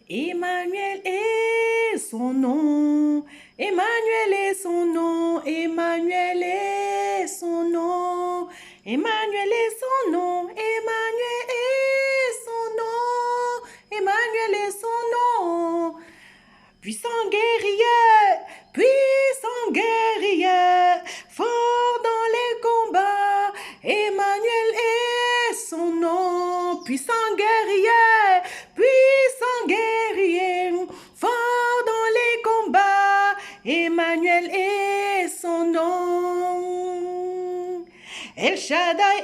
Emmanuel est son nom. Emmanuel est son nom. Emmanuel est son nom. Emmanuel est son nom. Emmanuel est son nom. Emmanuel est son nom. Puissant guerrier, puissant guerrier, fort dans les combats. Emmanuel est son nom. Puissant guerrier, puissant guerrier, fort dans les combats. Emmanuel est son nom. El Shaddai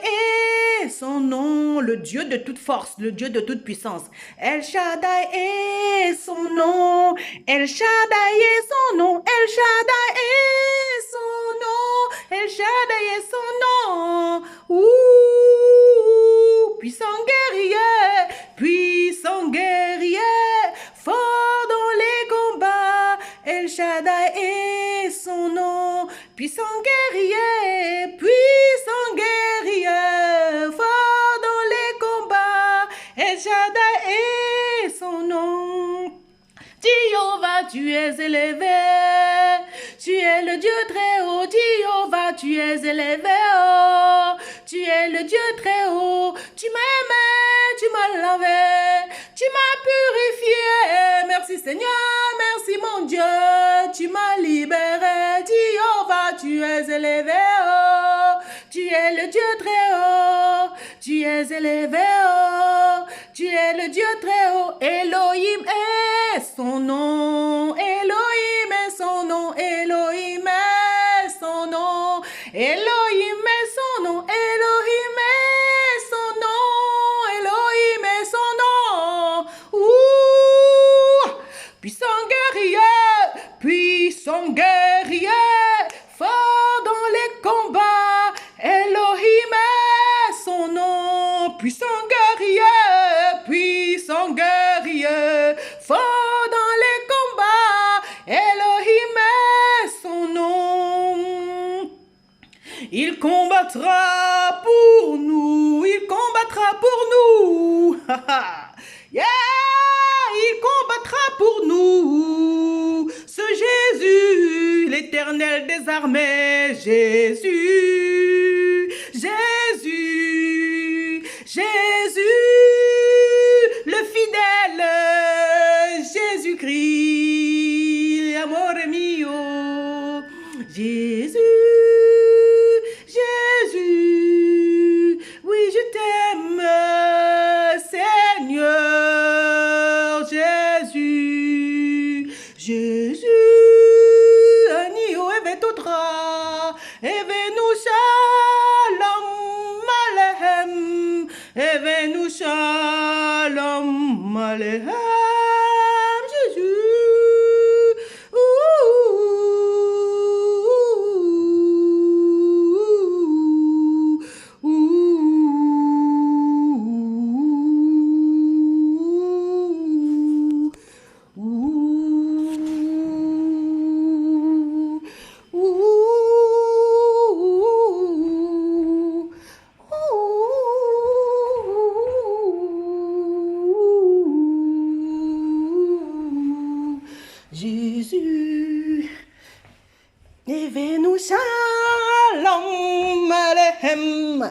est son nom, le Dieu de toute force, le Dieu de toute puissance. El Shaddai est son nom. El Shaddai est son nom. El Shaddai est son nom. El Shaddai est son nom. Ouh, puissant guerrier, fort dans les combats. El Shaddai est son nom. Puissant guerrier, fort dans les combats. El Shaddai est son nom. Jéhovah, tu es élevé, tu es le Dieu très haut. Jéhovah, tu es élevé, oh, tu es le Dieu très haut. Tu m'as aimé, tu m'as lavé, tu m'as purifié. Merci Seigneur, merci mon Dieu, tu m'as libéré. Jéhovah, tu es élevé, oh, tu es le Dieu très haut. Tu es élevé, oh, tu es le Dieu très haut. Elohim est son nom. Elohim est son nom. Elohim est son nom. Elohim est son nom. Elohim est son nom. Elohim est son nom. Ouh! Puissant guerrier, fort dans les combats. Elohim est son nom. Puissant guerrier, fort dans les combats. Elohim est son nom. Il combattra pour nous. Il combattra pour nous. Yeah! Il combattra pour nous. Ce Jésus, l'Éternel des armées. Jésus, le fidèle Jésus-Christ, amore mio. Jésus, oui je t'aime, Seigneur Jésus, Anio evetutra, evenu shalom aleichem, evenu shalom aleichem, Jésus. Jésus, Evenu shalom aleichem,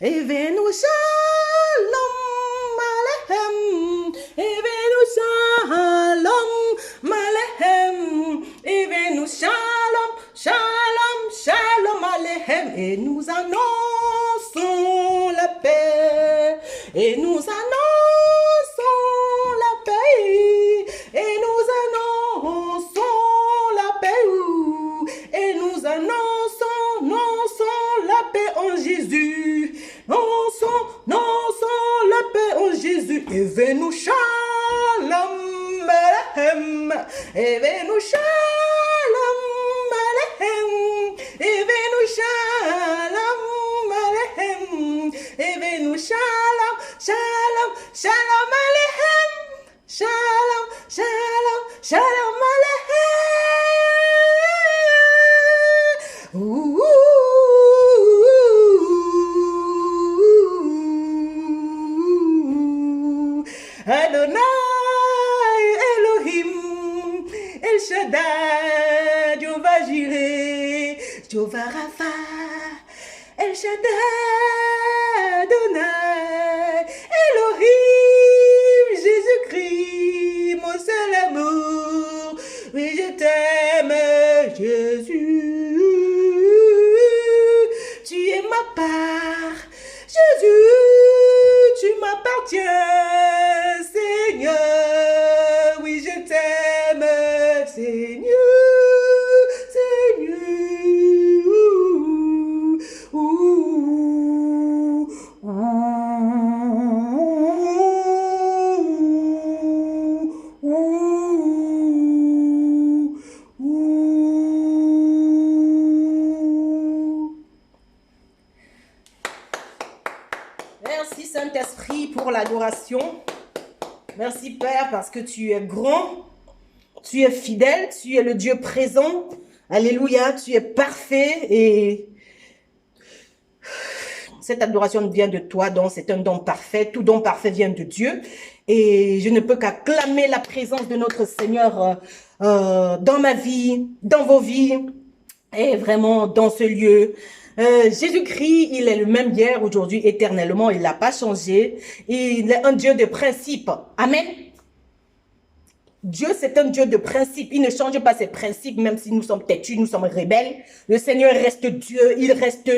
Evenu shalom aleichem, Evenu shalom aleichem, Evenu shalom, shalom, shalom aleichem, et nous annonçons la paix, et nous annonçons la paix, et nous annonçons la paix, et nous annonçons la paix en Jésus, annonçons la paix en Jésus, et venu shalom aleichem, et venu shalom aleichem, et venu shalom aleichem, et venu shalom, shalom, shalom aleichem, shalom, shalom, shalom aleichem. Ouh. Adonai Jireh, Jehovah Rapha, El Shaddai, Adonai, Elohim, Jésus-Christ, mon seul amour. Oui, je t'aime, Jésus. Tu es ma part, Jésus, tu m'appartiens, Seigneur. Oui, je t'aime, Seigneur, Seigneur. Merci Saint-Esprit pour l'adoration. Merci Père parce que tu es grand, tu es fidèle, tu es le Dieu présent. Alléluia, tu es parfait et cette adoration vient de toi, donc c'est un don parfait. Tout don parfait vient de Dieu. Et je ne peux qu'acclamer la présence de notre Seigneur dans ma vie, dans vos vies et vraiment dans ce lieu. Jésus-Christ, il est le même hier, aujourd'hui, éternellement. Il n'a pas changé. Il est un Dieu de principe. Amen. Dieu, c'est un Dieu de principe. Il ne change pas ses principes, même si nous sommes têtus, nous sommes rebelles. Le Seigneur reste Dieu. Il reste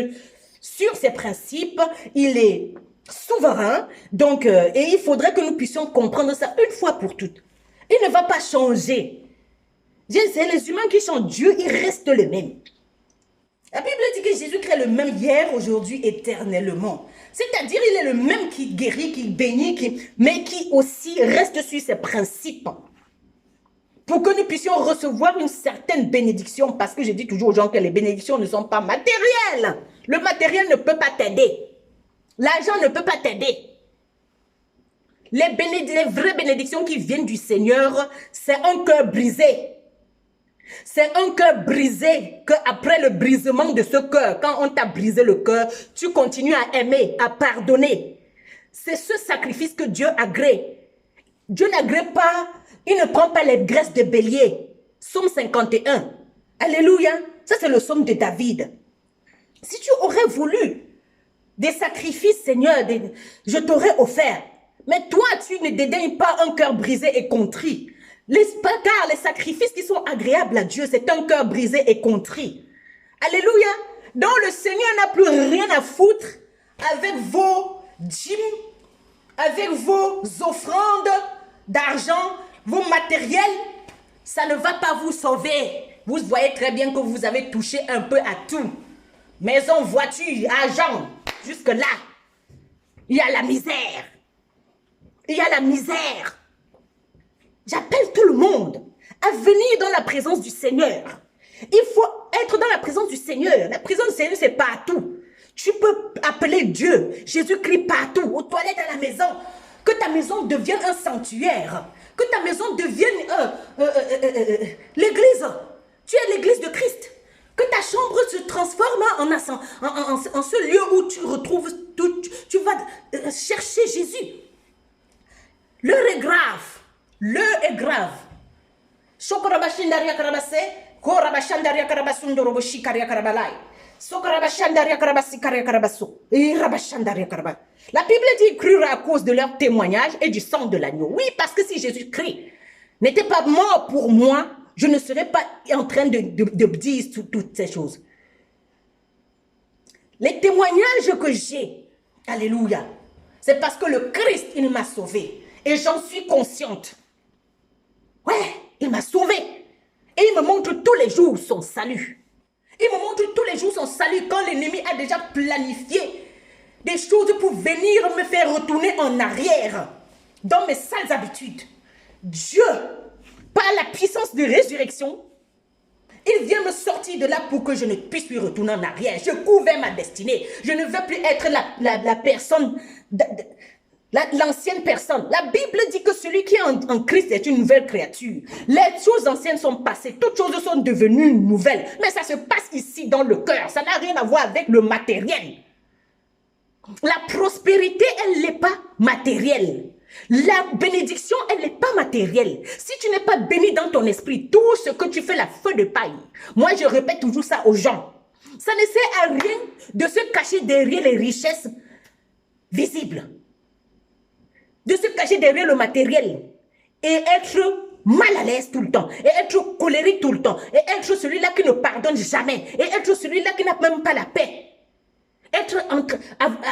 sur ses principes. Il est souverain. Donc, et il faudrait que nous puissions comprendre ça une fois pour toutes. Il ne va pas changer. C'est les humains qui changent. Dieu, il reste le même. La Bible dit que Jésus-Christ est le même hier, aujourd'hui, éternellement. C'est-à-dire, il est le même qui guérit, qui bénit, mais qui aussi reste sur ses principes. Pour que nous puissions recevoir une certaine bénédiction, parce que je dis toujours aux gens que les bénédictions ne sont pas matérielles. Le matériel ne peut pas t'aider. L'argent ne peut pas t'aider. Les vraies bénédictions qui viennent du Seigneur, c'est un cœur brisé. C'est un cœur brisé qu'après le brisement de ce cœur, quand on t'a brisé le cœur, tu continues à aimer, à pardonner. C'est ce sacrifice que Dieu agrée. Dieu n'agrée pas, il ne prend pas les graisses de bélier. Psaume 51. Alléluia. Ça, c'est le psaume de David. Si tu aurais voulu des sacrifices, Seigneur, je t'aurais offert. Mais toi, tu ne dédaignes pas un cœur brisé et contrit. Car les sacrifices qui sont agréables à Dieu, c'est un cœur brisé et contrit. Alléluia. Donc le Seigneur n'a plus rien à foutre avec vos dîmes, avec vos offrandes d'argent, vos matériels. Ça ne va pas vous sauver. Vous voyez très bien que vous avez touché un peu à tout. Maison, voiture, argent, jusque là. Il y a la misère. Il y a la misère. J'appelle tout le monde à venir dans la présence du Seigneur. Il faut être dans la présence du Seigneur. La présence du Seigneur, c'est partout. Tu peux appeler Dieu, Jésus-Christ partout, aux toilettes, à la maison. Que ta maison devienne un sanctuaire. Que ta maison devienne l'église. Tu es l'église de Christ. Que ta chambre se transforme en ce lieu où tu retrouves, tu vas chercher Jésus. L'heure est grave. L'heure est grave. La Bible dit crurent à cause de leur témoignage et du sang de l'agneau. Oui, parce que si Jésus-Christ n'était pas mort pour moi, je ne serais pas en train de dire toutes ces choses. Les témoignages que j'ai, alléluia, c'est parce que le Christ, il m'a sauvé. Et j'en suis consciente. Ouais, il m'a sauvé. Et il me montre tous les jours son salut. Il me montre tous les jours son salut quand l'ennemi a déjà planifié des choses pour venir me faire retourner en arrière dans mes sales habitudes. Dieu, par la puissance de résurrection, il vient me sortir de là pour que je ne puisse plus retourner en arrière. Je cours vers ma destinée. Je ne veux plus être la personne... L'ancienne personne. La Bible dit que celui qui est en Christ est une nouvelle créature. Les choses anciennes sont passées. Toutes choses sont devenues nouvelles. Mais ça se passe ici dans le cœur. Ça n'a rien à voir avec le matériel. La prospérité, elle n'est pas matérielle. La bénédiction, elle n'est pas matérielle. Si tu n'es pas béni dans ton esprit, tout ce que tu fais, la feu de paille. Moi, je répète toujours ça aux gens. Ça ne sert à rien de se cacher derrière les richesses visibles. De se cacher derrière le matériel. Et être mal à l'aise tout le temps. Et être colérique tout le temps. Et être celui-là qui ne pardonne jamais. Et être celui-là qui n'a même pas la paix.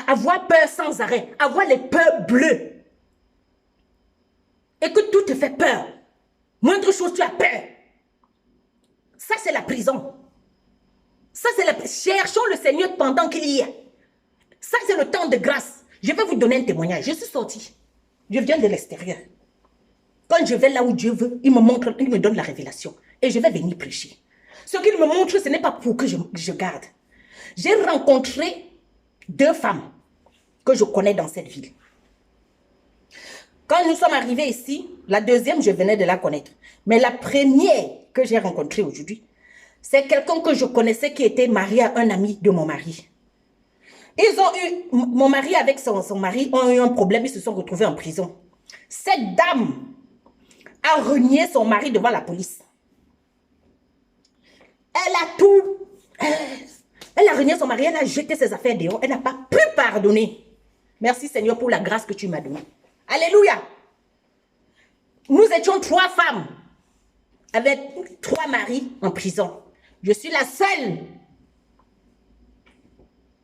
Avoir peur sans arrêt. Avoir les peurs bleues. Et que tout te fait peur. Moindre chose, tu as peur. Ça, c'est la prison. Ça, c'est la... Cherchons le Seigneur pendant qu'il y est. Ça, c'est le temps de grâce. Je vais vous donner un témoignage. Je suis sortie. Je viens de l'extérieur. Quand je vais là où Dieu veut, il me montre, il me donne la révélation. Et je vais venir prêcher. Ce qu'il me montre, ce n'est pas pour que je garde. J'ai rencontré 2 femmes que je connais dans cette ville. Quand nous sommes arrivés ici, la deuxième, je venais de la connaître. Mais la première que j'ai rencontrée aujourd'hui, c'est quelqu'un que je connaissais qui était marié à un ami de mon mari. Mon mari avec son mari ont eu un problème, ils se sont retrouvés en prison. Cette dame a renié son mari devant la police. Elle a tout... Elle a renié son mari, elle a jeté ses affaires dehors, elle n'a pas pu pardonner. Merci Seigneur pour la grâce que tu m'as donnée. Alléluia. Nous étions 3 femmes avec 3 maris en prison. Je suis la seule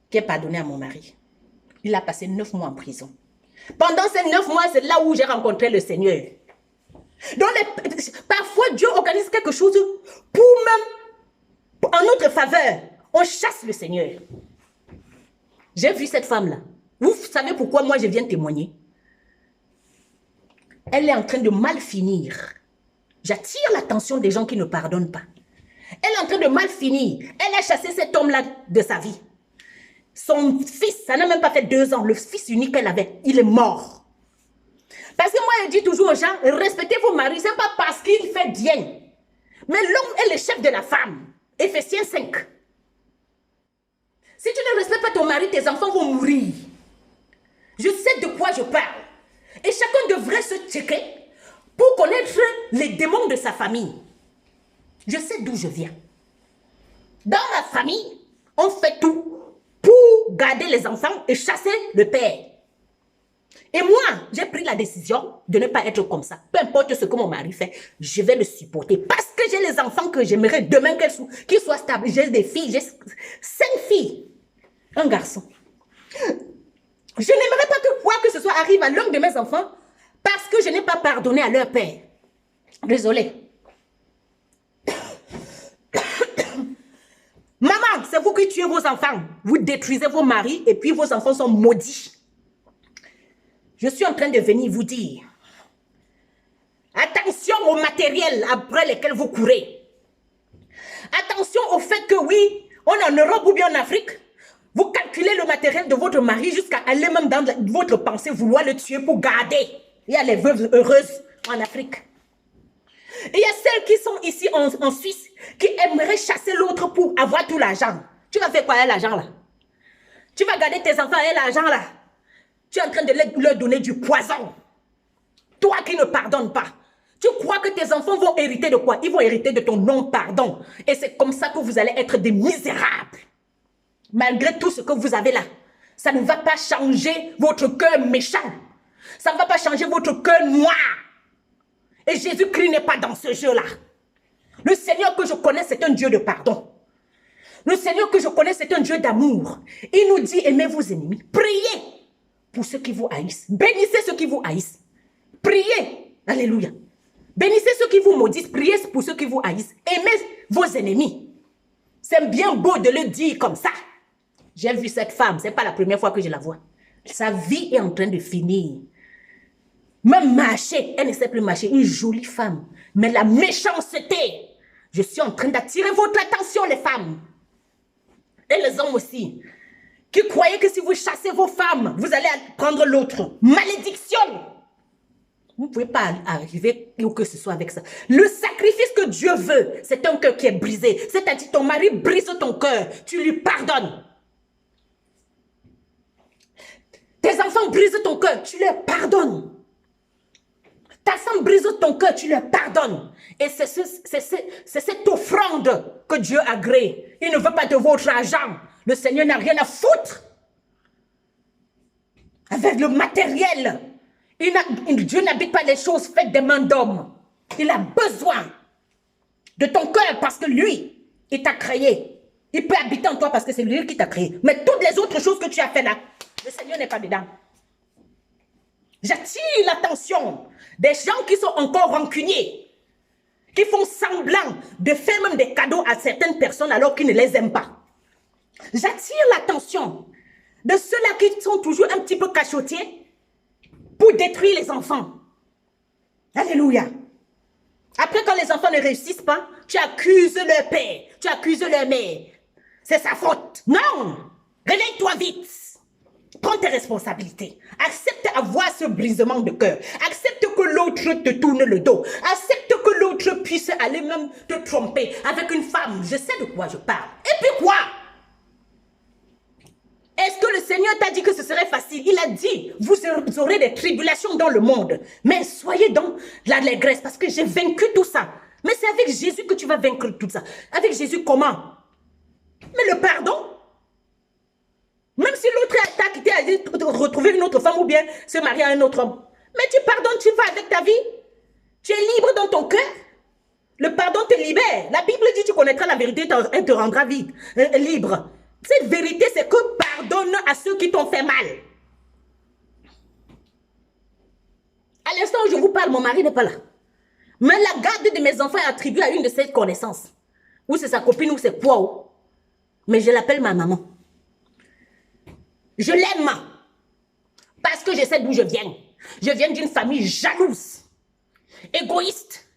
qui est pardonnée à mon mari. Il a passé 9 mois en prison. Pendant ces 9 mois, c'est là où j'ai rencontré le Seigneur. Parfois, Dieu organise quelque chose pour même, en notre faveur, on chasse le Seigneur. J'ai vu cette femme-là. Vous savez pourquoi moi je viens témoigner? Elle est en train de mal finir. J'attire l'attention des gens qui ne pardonnent pas. Elle est en train de mal finir. Elle a chassé cet homme-là de sa vie. Son fils, ça n'a même pas fait 2 ans. Le fils unique qu'elle avait, il est mort. Parce que moi, je dis toujours aux gens, respectez vos maris. Ce n'est pas parce qu'il fait bien. Mais l'homme est le chef de la femme. Éphésiens 5. Si tu ne respectes pas ton mari, tes enfants vont mourir. Je sais de quoi je parle. Et chacun devrait se checker pour connaître les démons de sa famille. Je sais d'où je viens. Dans ma famille, on fait tout pour garder les enfants et chasser le père. Et moi, j'ai pris la décision de ne pas être comme ça. Peu importe ce que mon mari fait, je vais le supporter. Parce que j'ai les enfants que j'aimerais demain qu'ils soient stables. J'ai des filles, j'ai 5 filles. Un garçon. Je n'aimerais pas que quoi que ce soit arrive à l'un de mes enfants parce que je n'ai pas pardonné à leur père. Désolée. Maman, c'est vous qui tuez vos enfants. Vous détruisez vos maris et puis vos enfants sont maudits. Je suis en train de venir vous dire. Attention au matériel après lequel vous courez. Attention au fait que oui, on est en Europe ou bien en Afrique. Vous calculez le matériel de votre mari jusqu'à aller même dans votre pensée vouloir le tuer pour garder. Il y a les veuves heureuses en Afrique. Et il y a celles qui sont ici en Suisse qui aimeraient chasser l'autre pour avoir tout l'argent. Tu vas faire quoi avec l'argent là? Tu vas garder tes enfants avec l'argent là? Tu es en train de leur donner du poison. Toi qui ne pardonnes pas. Tu crois que tes enfants vont hériter de quoi? Ils vont hériter de ton non-pardon. Et c'est comme ça que vous allez être des misérables. Malgré tout ce que vous avez là, ça ne va pas changer votre cœur méchant. Ça ne va pas changer votre cœur noir. Et Jésus-Christ n'est pas dans ce jeu-là. Le Seigneur que je connais, c'est un Dieu de pardon. Le Seigneur que je connais, c'est un Dieu d'amour. Il nous dit, aimez vos ennemis. Priez pour ceux qui vous haïssent. Bénissez ceux qui vous haïssent. Priez. Alléluia. Bénissez ceux qui vous maudissent. Priez pour ceux qui vous haïssent. Aimez vos ennemis. C'est bien beau de le dire comme ça. J'ai vu cette femme, ce n'est pas la première fois que je la vois. Sa vie est en train de finir. Même marcher, elle ne sait plus marcher. Une jolie femme. Mais la méchanceté, je suis en train d'attirer votre attention, les femmes. Et les hommes aussi. Qui croyez que si vous chassez vos femmes, vous allez prendre l'autre. Malédiction. Vous ne pouvez pas arriver où que ce soit avec ça. Le sacrifice que Dieu veut, c'est un cœur qui est brisé. C'est-à-dire ton mari brise ton cœur. Tu lui pardonnes. Tes enfants brisent ton cœur, tu leur pardonnes. Ta femme brise ton cœur, tu leur pardonnes. Et c'est cette offrande que Dieu a créée. Il ne veut pas de votre argent. Le Seigneur n'a rien à foutre avec le matériel. Dieu n'habite pas les choses faites des mains d'hommes. Il a besoin de ton cœur parce que lui, il t'a créé. Il peut habiter en toi parce que c'est lui qui t'a créé. Mais toutes les autres choses que tu as fait là, le Seigneur n'est pas dedans. J'attire l'attention des gens qui sont encore rancuniers, qui font semblant de faire même des cadeaux à certaines personnes alors qu'ils ne les aiment pas. J'attire l'attention de ceux-là qui sont toujours un petit peu cachotiers pour détruire les enfants. Alléluia. Après, quand les enfants ne réussissent pas, tu accuses leur père, tu accuses leur mère. C'est sa faute. Non! Réveille-toi vite. Prends tes responsabilités. Accepte d'avoir ce brisement de cœur. Accepte que l'autre te tourne le dos. Accepte que l'autre puisse aller même te tromper avec une femme. Je sais de quoi je parle. Et puis quoi? Est-ce que le Seigneur t'a dit que ce serait facile? Il a dit, vous aurez des tribulations dans le monde. Mais soyez dans l'allégresse parce que j'ai vaincu tout ça. Mais c'est avec Jésus que tu vas vaincre tout ça. Avec Jésus, comment? Mais le pardon? Même si l'autre t'a quitté à retrouver une autre femme ou bien se marier à un autre homme. Mais tu pardonnes, tu vas avec ta vie. Tu es libre dans ton cœur. Le pardon te libère. La Bible dit tu connaîtras la vérité, elle te rendra libre. Cette vérité, c'est que pardonne à ceux qui t'ont fait mal. À l'instant où je vous parle, mon mari n'est pas là. Mais la garde de mes enfants est attribuée à une de ses connaissances. Ou c'est sa copine ou c'est quoi. Mais je l'appelle ma maman. Je l'aime parce que je sais d'où je viens. Je viens d'une famille jalouse, égoïste,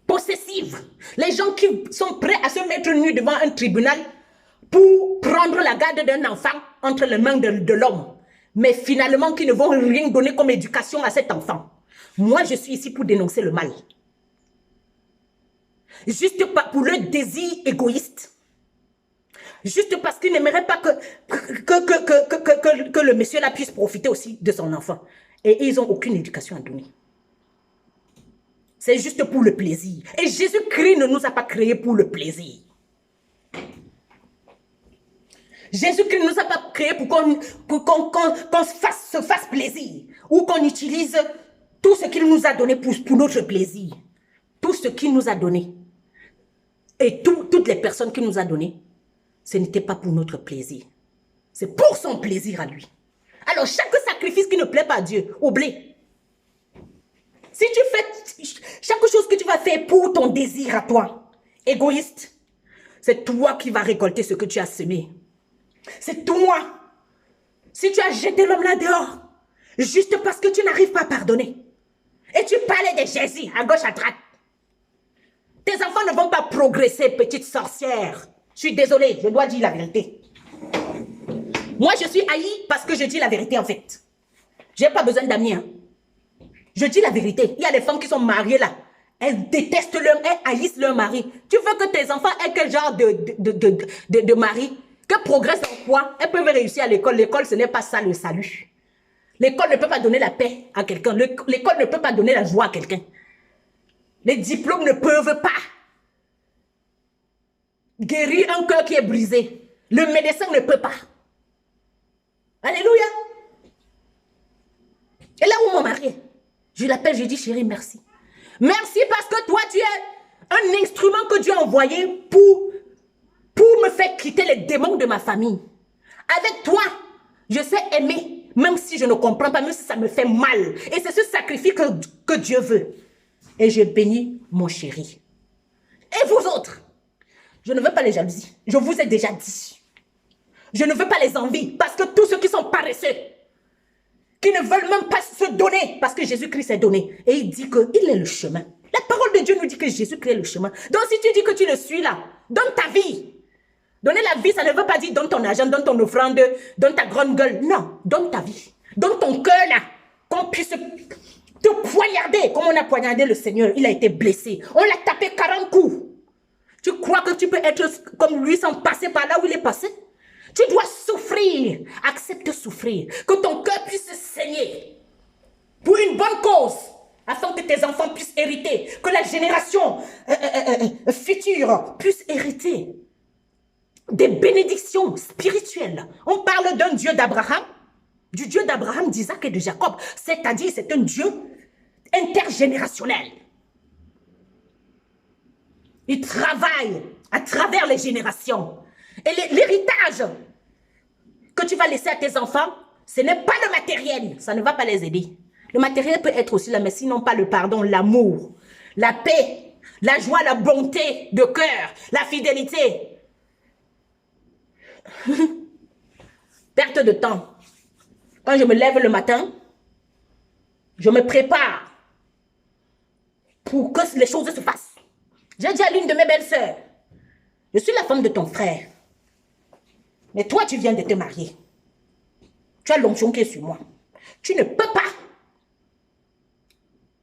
possessive. Les gens qui sont prêts à se mettre nus devant un tribunal pour prendre la garde d'un enfant entre les mains de l'homme. Mais finalement, qui ne vont rien donner comme éducation à cet enfant. Moi, je suis ici pour dénoncer le mal. Juste pas pour le désir égoïste. Juste parce qu'il n'aimerait pas que le monsieur là puisse profiter aussi de son enfant. Et ils n'ont aucune éducation à donner. C'est juste pour le plaisir. Et Jésus-Christ ne nous a pas créés pour le plaisir. Jésus-Christ ne nous a pas créés pour qu'on se fasse plaisir. Ou qu'on utilise tout ce qu'il nous a donné pour notre plaisir. Tout ce qu'il nous a donné. Et toutes les personnes qu'il nous a données. Ce n'était pas pour notre plaisir. C'est pour son plaisir à lui. Alors, chaque sacrifice qui ne plaît pas à Dieu, oublie. Si tu fais chaque chose que tu vas faire pour ton désir à toi, égoïste, c'est toi qui vas récolter ce que tu as semé. C'est toi. Si tu as jeté l'homme là dehors, juste parce que tu n'arrives pas à pardonner, et tu parlais de Jésus à gauche, à droite, tes enfants ne vont pas progresser, petite sorcière. Je suis désolée, je dois dire la vérité. Moi, je suis haïe parce que je dis la vérité, en fait. Je n'ai pas besoin d'amis. Hein. Je dis la vérité. Il y a des femmes qui sont mariées là. Elles détestent elles haïssent leur mari. Tu veux que tes enfants aient quel genre de mari? Que progressent en quoi? Elles peuvent réussir à l'école. L'école, ce n'est pas ça le salut. L'école ne peut pas donner la paix à quelqu'un. L'école ne peut pas donner la joie à quelqu'un. Les diplômes ne peuvent pas guérir un cœur qui est brisé. Le médecin ne peut pas. Alléluia. Et là où mon mari, je l'appelle, je dis chérie, merci. Merci parce que toi, tu es un instrument que Dieu a envoyé pour me faire quitter les démons de ma famille. Avec toi, je sais aimer, même si je ne comprends pas, même si ça me fait mal. Et c'est ce sacrifice que Dieu veut. Et je bénis mon chéri. Et vous autres, je ne veux pas les jalousies. Je vous ai déjà dit. Je ne veux pas les envies. Parce que tous ceux qui sont paresseux, qui ne veulent même pas se donner, parce que Jésus-Christ s'est donné. Et il dit qu'il est le chemin. La parole de Dieu nous dit que Jésus-Christ est le chemin. Donc si tu dis que tu le suis là, donne ta vie. Donner la vie, ça ne veut pas dire donne ton argent, donne ton offrande, donne ta grande gueule. Non, donne ta vie. Donne ton cœur là. Qu'on puisse te poignarder. Comme on a poignardé le Seigneur, il a été blessé. On l'a tapé 40 coups. Tu crois que tu peux être comme lui sans passer par là où il est passé? Tu dois souffrir. Accepte de souffrir. Que ton cœur puisse saigner. Pour une bonne cause. Afin que tes enfants puissent hériter, que la génération future puisse hériter des bénédictions spirituelles. On parle d'un Dieu d'Abraham, du Dieu d'Abraham, d'Isaac et de Jacob. C'est-à-dire, c'est un Dieu intergénérationnel. Il travaille à travers les générations. Et l'héritage que tu vas laisser à tes enfants, ce n'est pas le matériel. Ça ne va pas les aider. Le matériel peut être aussi là, mais sinon pas le pardon, l'amour, la paix, la joie, la bonté de cœur, la fidélité. Perte de temps. Quand je me lève le matin, je me prépare pour que les choses se fassent. J'ai dit à l'une de mes belles-sœurs, je suis la femme de ton frère. Mais toi, tu viens de te marier. Tu as l'onction qui est sur moi. Tu ne peux pas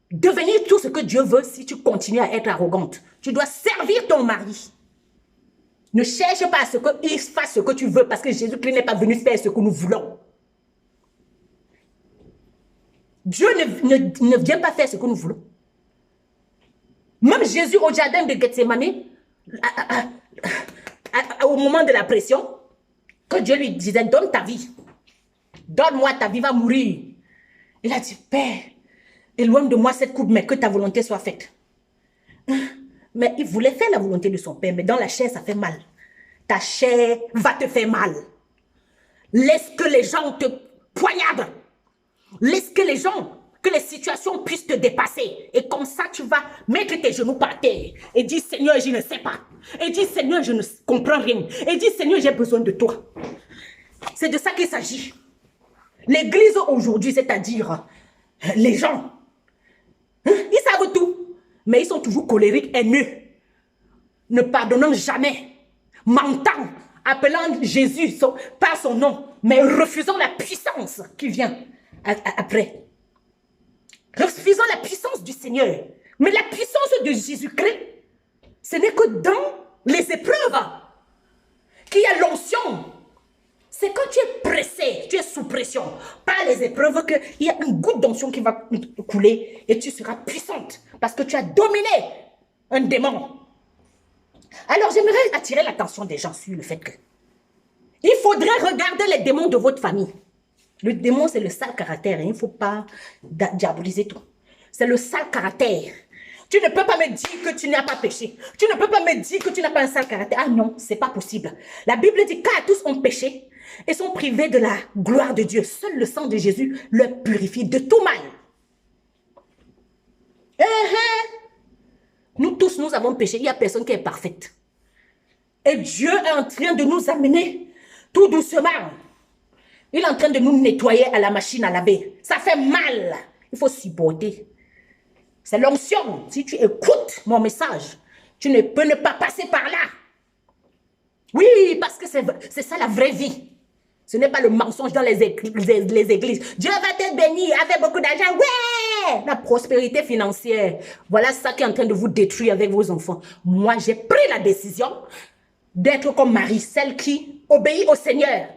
devenir tout ce que Dieu veut si tu continues à être arrogante. Tu dois servir ton mari. Ne cherche pas à ce qu'il fasse ce que tu veux parce que Jésus-Christ n'est pas venu faire ce que nous voulons. Dieu ne vient pas faire ce que nous voulons. Même Jésus au jardin de Gethsémani, au moment de la pression, que Dieu lui disait, donne ta vie. Donne-moi ta vie, va mourir. Il a dit, Père, éloigne de moi cette coupe, mais que ta volonté soit faite. Mais il voulait faire la volonté de son Père, mais dans la chair, ça fait mal. Ta chair va te faire mal. Laisse que les gens te poignardent. Laisse que les situations puissent te dépasser. Et comme ça, tu vas mettre tes genoux par terre et dire, Seigneur, je ne sais pas. Et dire, Seigneur, je ne comprends rien. Et dire, Seigneur, j'ai besoin de toi. C'est de ça qu'il s'agit. L'église aujourd'hui, c'est-à-dire les gens, ils savent tout, mais ils sont toujours colériques, haineux, ne pardonnant jamais, mentant, appelant Jésus par son nom, mais refusant la puissance qui vient après. Refusant la puissance du Seigneur. Mais la puissance de Jésus-Christ, ce n'est que dans les épreuves qu'il y a l'onction. C'est quand tu es pressé, tu es sous pression par les épreuves qu'il y a une goutte d'onction qui va couler et tu seras puissante parce que tu as dominé un démon. Alors j'aimerais attirer l'attention des gens sur le fait que il faudrait regarder les démons de votre famille. Le démon, c'est le sale caractère. Il ne faut pas diaboliser tout. C'est le sale caractère. Tu ne peux pas me dire que tu n'as pas péché. Tu ne peux pas me dire que tu n'as pas un sale caractère. Ah non, c'est pas possible. La Bible dit qu'à tous ont péché et sont privés de la gloire de Dieu. Seul le sang de Jésus leur purifie de tout mal. Nous tous, nous avons péché. Il n'y a personne qui est parfaite. Et Dieu est en train de nous amener tout doucement. Il est en train de nous nettoyer à la machine à laver. Ça fait mal. Il faut supporter. C'est l'onction. Si tu écoutes mon message, tu ne peux ne pas passer par là. Oui, parce que c'est ça la vraie vie. Ce n'est pas le mensonge dans les églises. Dieu va te bénir avec beaucoup d'argent. Ouais! La prospérité financière. Voilà ça qui est en train de vous détruire avec vos enfants. Moi, j'ai pris la décision d'être comme Marie, celle qui obéit au Seigneur.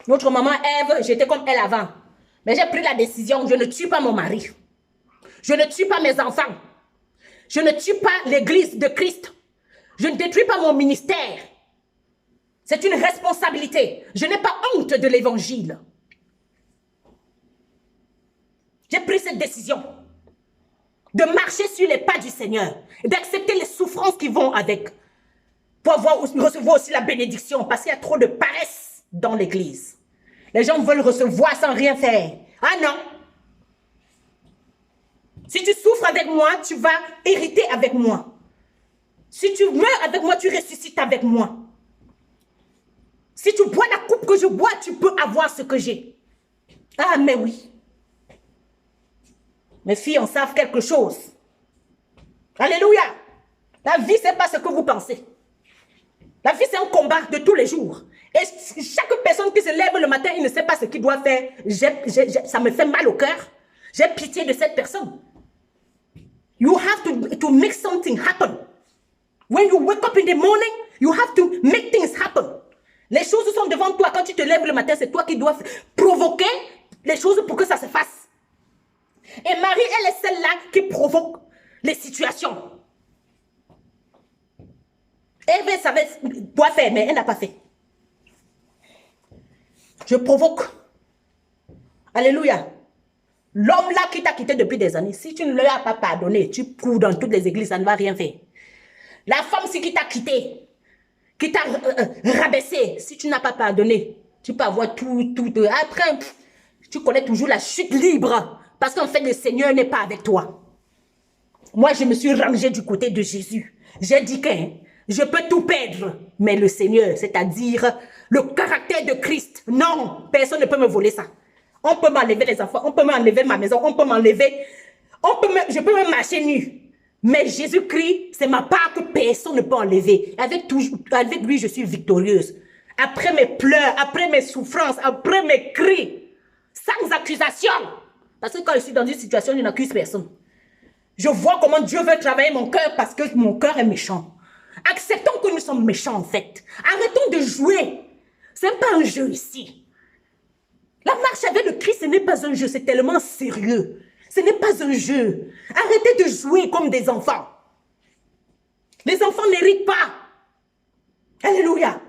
Notre maman Ève, j'étais comme elle avant. Mais j'ai pris la décision, je ne tue pas mon mari. Je ne tue pas mes enfants. Je ne tue pas l'église de Christ. Je ne détruis pas mon ministère. C'est une responsabilité. Je n'ai pas honte de l'évangile. J'ai pris cette décision de marcher sur les pas du Seigneur et d'accepter les souffrances qui vont avec pour recevoir aussi la bénédiction parce qu'il y a trop de paresse dans l'église. Les gens veulent recevoir sans rien faire. Ah non. Si tu souffres avec moi, tu vas hériter avec moi. Si tu meurs avec moi, tu ressuscites avec moi. Si tu bois la coupe que je bois, tu peux avoir ce que j'ai. Ah, mais oui. Mes filles en savent quelque chose. Alléluia. La vie, ce n'est pas ce que vous pensez. La vie, c'est un combat de tous les jours. Et chaque personne qui se lève le matin, il ne sait pas ce qu'il doit faire. Ça me fait mal au cœur. J'ai pitié de cette personne. You have to make something happen. When you wake up in the morning, you have to make things happen. Les choses sont devant toi. Quand tu te lèves le matin, c'est toi qui dois provoquer les choses pour que ça se fasse. celle-là qui provoque les situations. Elle savait quoi faire, mais elle n'a pas fait. Je provoque. Alléluia. L'homme là qui t'a quitté depuis des années, si tu ne lui as pas pardonné, tu cours dans toutes les églises, ça ne va rien faire. La femme si qui t'a quitté, qui t'a rabaissé, si tu n'as pas pardonné, tu peux avoir tout. Après, tu connais toujours la chute libre. Parce qu'en fait, le Seigneur n'est pas avec toi. Moi, je me suis rangée du côté de Jésus. J'ai dit que je peux tout perdre. Mais le Seigneur, c'est-à-dire le caractère de Christ, non, personne ne peut me voler ça. On peut m'enlever les enfants, on peut m'enlever ma maison, on peut m'enlever, je peux même marcher nu. Mais Jésus-Christ, c'est ma part que personne ne peut enlever. Avec lui, je suis victorieuse. Après mes pleurs, après mes souffrances, après mes cris, sans accusation. Parce que quand je suis dans une situation, je n'accuse personne. Je vois comment Dieu veut travailler mon cœur parce que mon cœur est méchant. Acceptons que nous sommes méchants en fait. Arrêtons de jouer. Ce n'est pas un jeu ici. La marche avec le Christ, ce n'est pas un jeu, c'est tellement sérieux. Ce n'est pas un jeu. Arrêtez de jouer comme des enfants. Les enfants n'héritent pas. Alléluia.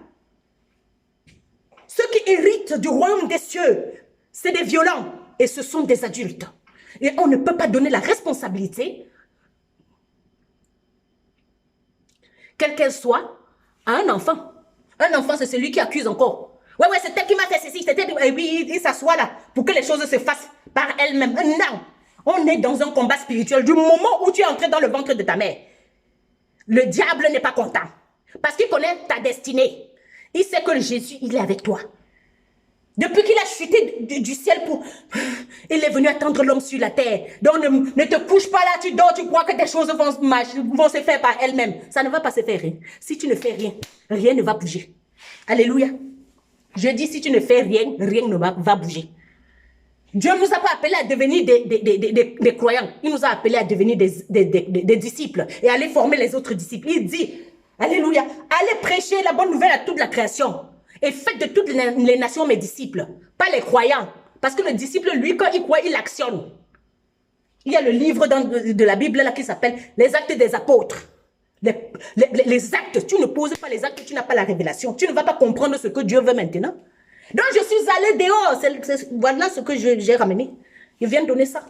Ceux qui héritent du royaume des cieux, c'est des violents et ce sont des adultes. Et on ne peut pas donner la responsabilité, quelle qu'elle soit, à un enfant. Un enfant, c'est celui qui accuse encore. Ouais, c'est elle qui m'a fait ceci, c'était... Et puis, il s'assoit là pour que les choses se fassent par elles-mêmes. Non, on est dans un combat spirituel. Du moment où tu es entré dans le ventre de ta mère, le diable n'est pas content. Parce qu'il connaît ta destinée. Il sait que Jésus, il est avec toi. Depuis qu'il a chuté du ciel pour... Il est venu attendre l'homme sur la terre. Donc ne te couche pas là, tu dors, tu crois que des choses vont se faire par elles-mêmes. Ça ne va pas se faire. Hein. Si tu ne fais rien, rien ne va bouger. Alléluia. Je dis si tu ne fais rien, rien ne va bouger. Dieu ne nous a pas appelés à devenir des croyants. Il nous a appelés à devenir des disciples et à aller former les autres disciples. Il dit, alléluia, allez prêcher la bonne nouvelle à toute la création. Et faites de toutes les nations mes disciples, pas les croyants. Parce que le disciple, lui, quand il croit, il actionne. Il y a le livre de la Bible là qui s'appelle Les Actes des Apôtres. Les actes, tu ne poses pas les actes, tu n'as pas la révélation. Tu ne vas pas comprendre ce que Dieu veut maintenant. Donc je suis allée dehors. Voilà ce que j'ai ramené. Il vient donner ça.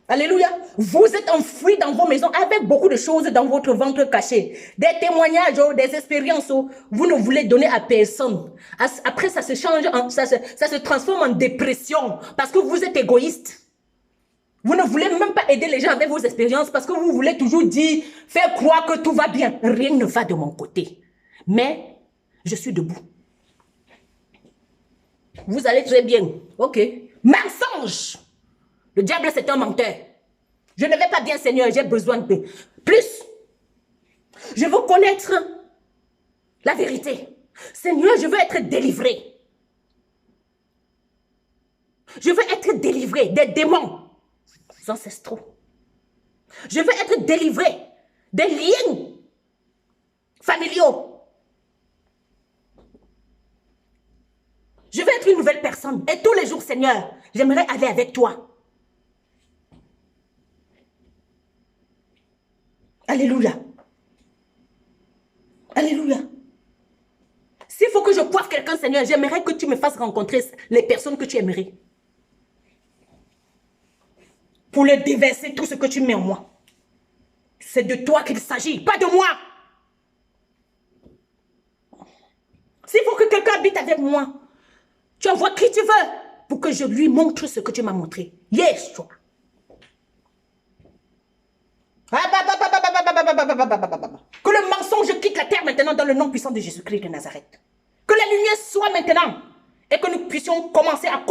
Alléluia. Vous êtes enfouis dans vos maisons avec beaucoup de choses dans votre ventre caché. Des témoignages, des expériences. Vous ne voulez donner à personne. Après, ça se change, ça se transforme en dépression parce que vous êtes égoïste. Vous ne voulez même pas aider les gens avec vos expériences parce que vous voulez toujours dire, faire croire que tout va bien. Rien ne va de mon côté. Mais je suis debout. Vous allez très bien. Ok. Mensonge. Le diable, c'est un menteur. Je ne vais pas bien, Seigneur, j'ai besoin de plus. Je veux connaître la vérité. Seigneur, je veux être délivré. Je veux être délivré des démons ancestraux. Je veux être délivré des liens familiaux. Je veux être une nouvelle personne. Et tous les jours, Seigneur, j'aimerais aller avec toi. Alléluia. Alléluia. S'il faut que je coiffe quelqu'un, Seigneur, j'aimerais que tu me fasses rencontrer les personnes que tu aimerais. Pour leur déverser tout ce que tu mets en moi. C'est de toi qu'il s'agit, pas de moi. S'il faut que quelqu'un habite avec moi, tu envoies qui tu veux pour que je lui montre ce que tu m'as montré. Yeshua. Que le mensonge quitte la terre maintenant dans le nom puissant de Jésus-Christ de Nazareth. Que la lumière soit maintenant et que nous puissions commencer à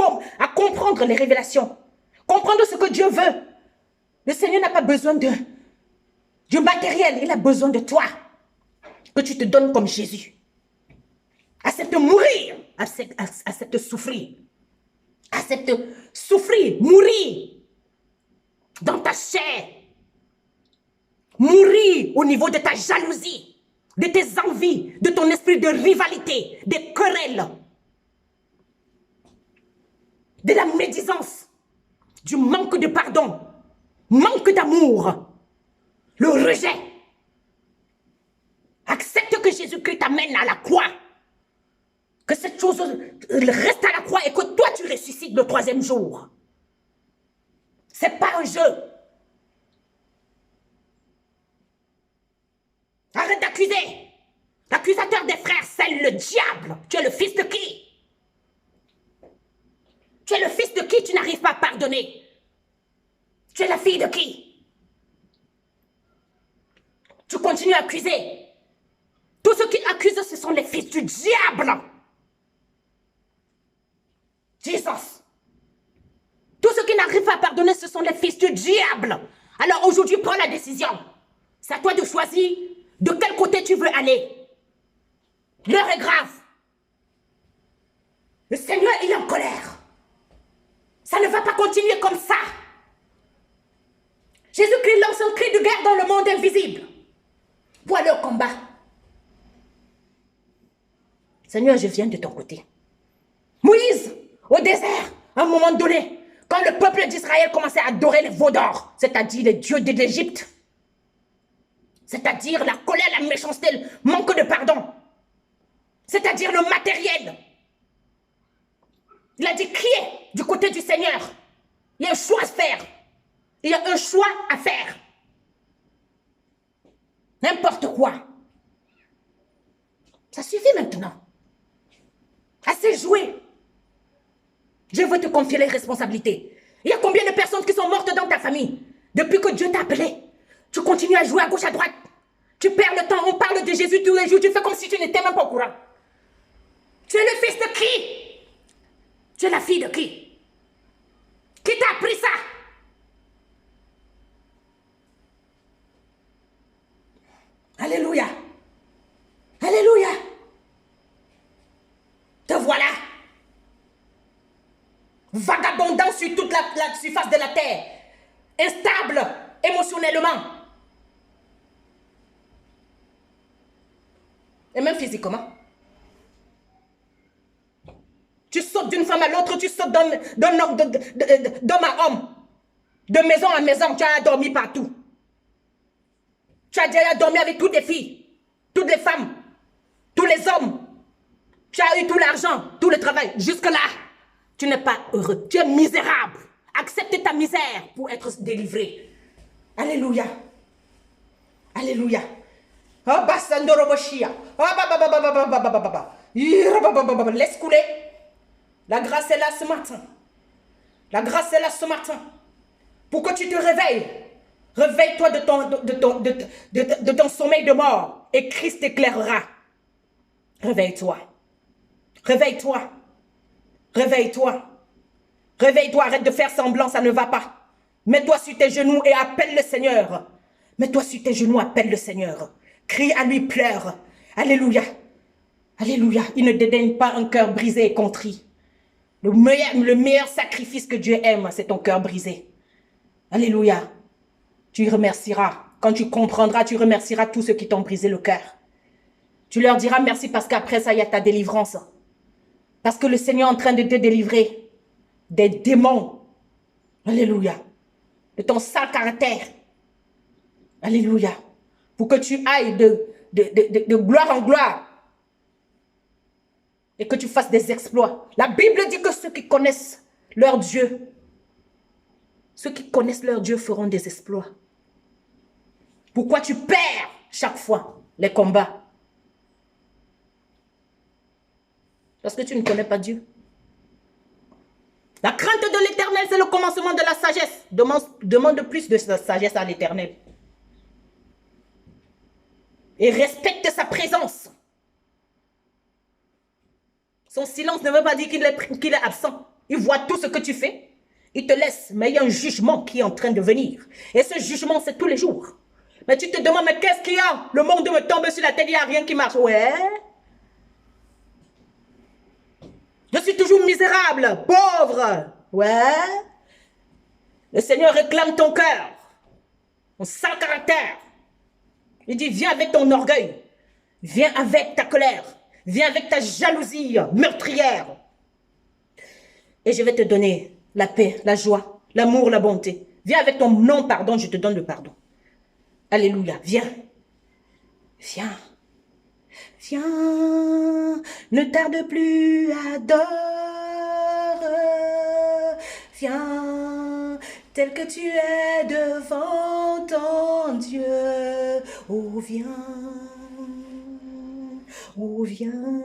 comprendre les révélations. Comprendre ce que Dieu veut. Le Seigneur n'a pas besoin du matériel, il a besoin de toi. Que tu te donnes comme Jésus. Accepte mourir, accepte souffrir. Accepte souffrir, mourir dans ta chair. Mourir au niveau de ta jalousie, de tes envies, de ton esprit de rivalité, des querelles, de la médisance, du manque de pardon. manque d'amour, le rejet. Accepte que Jésus-Christ t'amène à la croix. Que cette chose reste à la croix et que toi tu ressuscites le 3e jour. C'est pas un jeu. Arrête d'accuser. L'accusateur des frères, c'est le diable. Tu es le fils de qui? Tu es le fils de qui tu n'arrives pas à pardonner? Tu es la fille de qui? Tu continues à accuser. Tous ceux qui accusent, ce sont les fils du diable. Jesus. Tous ceux qui n'arrivent pas à pardonner, ce sont les fils du diable. Alors aujourd'hui, prends la décision. C'est à toi de choisir de quel côté tu veux aller. L'heure est grave. Le Seigneur, il est en colère. Ça ne va pas continuer comme ça. Jésus-Christ lance un cri de guerre dans le monde invisible pour aller au combat. Seigneur, je viens de ton côté. Moïse, au désert, à un moment donné, quand le peuple d'Israël commençait à adorer les veaux d'or, c'est-à-dire les dieux de l'Égypte, c'est-à-dire la colère, la méchanceté, le manque de pardon, c'est-à-dire le matériel. Il a dit, criez du côté du Seigneur. Il y a un choix à faire. Il y a un choix à faire. N'importe quoi. Ça suffit maintenant. Assez joué. Je veux te confier les responsabilités. Il y a combien de personnes qui sont mortes dans ta famille depuis que Dieu t'a appelé? Tu continues à jouer à gauche, à droite. Tu perds le temps. On parle de Jésus tous les jours. Tu fais comme si tu n'étais même pas au courant. Tu es le fils de qui? Tu es la fille de qui? Qui t'a appris ça? Alléluia. Alléluia. Te voilà. Vagabondant sur toute la surface de la terre. Instable émotionnellement. Et même physiquement. Tu sautes d'une femme à l'autre, tu sautes d'homme à homme. De maison à maison, tu as dormi partout. Tu as déjà dormi avec toutes les filles, toutes les femmes, tous les hommes. Tu as eu tout l'argent, tout le travail. Jusque-là, tu n'es pas heureux. Tu es misérable. Accepte ta misère pour être délivré. Alléluia. Alléluia. Laisse couler. La grâce est là ce matin. La grâce est là ce matin. Pour que tu te réveilles. Réveille-toi de ton sommeil de mort. Et Christ t'éclairera. Réveille-toi. Réveille-toi. Réveille-toi. Réveille-toi. Arrête de faire semblant, ça ne va pas. Mets-toi sur tes genoux et appelle le Seigneur. Mets-toi sur tes genoux, appelle le Seigneur. Crie à lui, pleure. Alléluia. Alléluia. Il ne dédaigne pas un cœur brisé et contrit. Le meilleur sacrifice que Dieu aime, c'est ton cœur brisé. Alléluia. Tu remercieras. Quand tu comprendras, tu remercieras tous ceux qui t'ont brisé le cœur. Tu leur diras merci parce qu'après ça, il y a ta délivrance. Parce que le Seigneur est en train de te délivrer des démons. Alléluia. De ton sale caractère. Alléluia. Pour que tu ailles de gloire en gloire. Et que tu fasses des exploits. La Bible dit que ceux qui connaissent leur Dieu, ceux qui connaissent leur Dieu feront des exploits. Pourquoi tu perds chaque fois les combats? Parce que tu ne connais pas Dieu. La crainte de l'Éternel, c'est le commencement de la sagesse. Demande plus de sagesse à l'Éternel. Et respecte sa présence. Son silence ne veut pas dire qu'il est absent. Il voit tout ce que tu fais. Il te laisse. Mais il y a un jugement qui est en train de venir. Et ce jugement, c'est tous les jours. Mais tu te demandes, mais qu'est-ce qu'il y a? Le monde me tombe sur la tête, il n'y a rien qui marche. Ouais. Je suis toujours misérable, pauvre. Ouais. Le Seigneur réclame ton cœur. Ton sale caractère. Il dit, viens avec ton orgueil. Viens avec ta colère. Viens avec ta jalousie meurtrière. Et je vais te donner la paix, la joie, l'amour, la bonté. Viens avec ton non-pardon, je te donne le pardon. Alléluia, viens. Viens. Viens, ne tarde plus, adore. Viens, tel que tu es devant ton Dieu. Oh, viens. Oh, viens.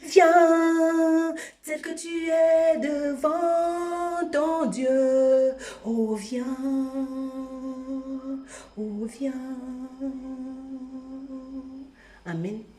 Viens, tel que tu es devant ton Dieu. Oh, viens. Oh, viens. Amen.